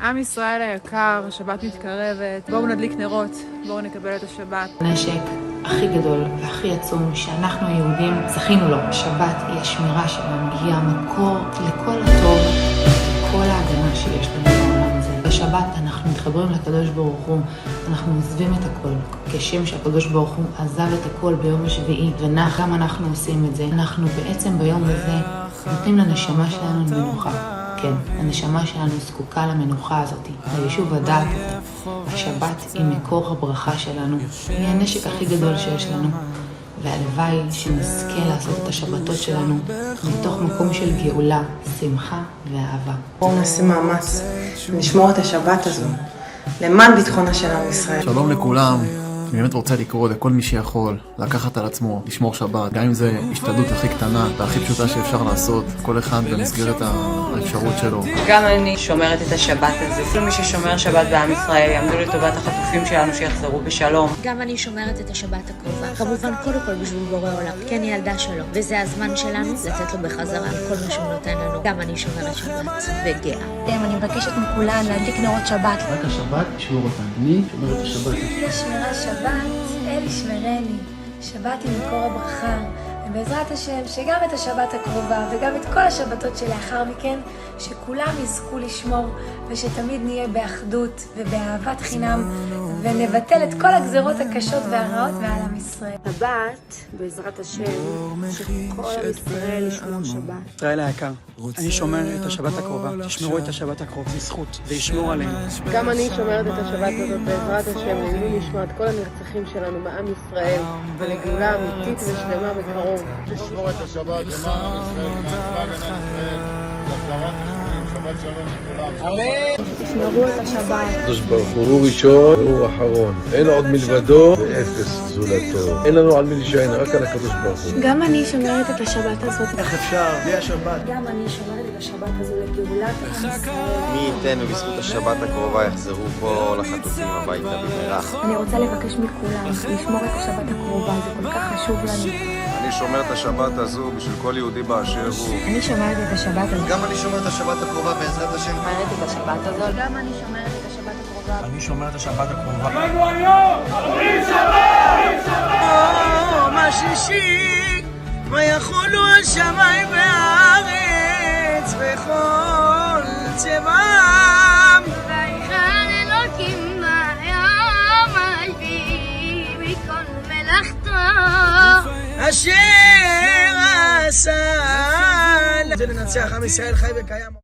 עם ישראל היקר, השבת מתקרבת, בואו נדליק נרות, בואו נקבל את השבת. הנשק הכי גדול והכי עצום שאנחנו היהודים זכינו לו. השבת היא השמירה שלנו, היא המקור לכל הטוב, לכל ההגנה שיש לנו בעולם הזה. בשבת אנחנו מתחברים לקדוש ברוך הוא, אנחנו עוזבים את הכל. כשם שהקדוש ברוך הוא עזב את הכל ביום השביעי, ונח גם אנחנו עושים את זה. אנחנו בעצם ביום הזה נותנים לנשמה שלנו מנוחה. כן, הנשמה שלנו זקוקה למנוחה הזאת, ליישוב הדעת הזה. השבת היא מקור הברכה שלנו, היא הנשק הכי גדול שיש לנו. והלוואי שנזכה לעשות את השבתות שלנו מתוך מקום של גאולה, שמחה ואהבה. בואו נעשה מאמץ ונשמור את השבת הזו למען ביטחונה של עם ישראל. שלום לכולם. אני באמת רוצה לקרוא לכל מי שיכול לקחת על עצמו, לשמור שבת, גם אם זה השתדלות הכי קטנה והכי פשוטה שאפשר לעשות, כל אחד במסגרת האפשרות שלו. גם אני שומרת את השבת הזה. כל מי ששומר שבת בעם ישראל יעמדו לטובת החטופים שלנו שיחזרו בשלום. גם אני שומרת את השבת הקרובה. כמובן קודם כל בשביל בורא עולם, כי אני ילדה שלו, וזה הזמן שלנו לתת לו בחזרה על כל מה שהוא נותן לנו. גם אני שומרת שבת וגאה. אני מבקשת מכולן להדליק נרות שבת. רק השבת ישמור אותנו. אני שומר את השבת. כי השמירה שבת, אל ישמרני. שבת היא מקור הברכה. ובעזרת השם שגם את השבת הקרובה וגם את כל השבתות שלאחר מכן, שכולם יזכו לשמור ושתמיד נהיה באחדות ובאהבת חינם ונבטל את כל הגזרות הקשות והרעות מעל עם ישראל. שבת, בעזרת השם, שכל עם ישראל ישמור שבת. ישראל היקר, אני שומר את השבת הקרובה, תשמרו את השבת הקרובה, זה זכות, וישמור עלינו. גם אני שומרת את השבת הזאת בעזרת השם, לעילוי נשמת כל הנרצחים שלנו בעם ישראל, ולגאולה אמיתית ושלמה בקרוב. לשמור את השבת למען ישראל, למען ישראל, להחזרת שבת שלום לכולם. תשמרו את השבת. הקדוש ברוך הוא ראשון והוא אחרון. אין עוד מלבדו ואפס זולתו. אין לנו על מי להישען, רק על הקדוש ברוך הוא. גם אני שומרת את השבת הזאת. איך אפשר בלי השבת? גם אני שומרת את השבת הזו לגאולת עם ישראל. מי ייתן ובזכות השבת הקרובה יחזרו כל החטופים הביתה במהרה. אני רוצה לבקש מכולם לשמור את השבת הקרובה, זה כל כך חשוב לנו. אני שומר את השבת הזו בשביל כל יהודי באשר הוא. אני שומרת את השבת הזאת. גם אני שומר את השבת הקרובה בעזרת השם. שומרת את השבת הזאת. גם אני שומרת את השבת הקרובה. אני שומר את השבת הקרובה. אנחנו היום אומרים שבת! יום השישי ויחולו השמיים והארץ וכל צבאם ויחל אלוקים ביום השביעי מכל מלאכתו אשר עשה. זה לנצח עם ישראל חי וקיים.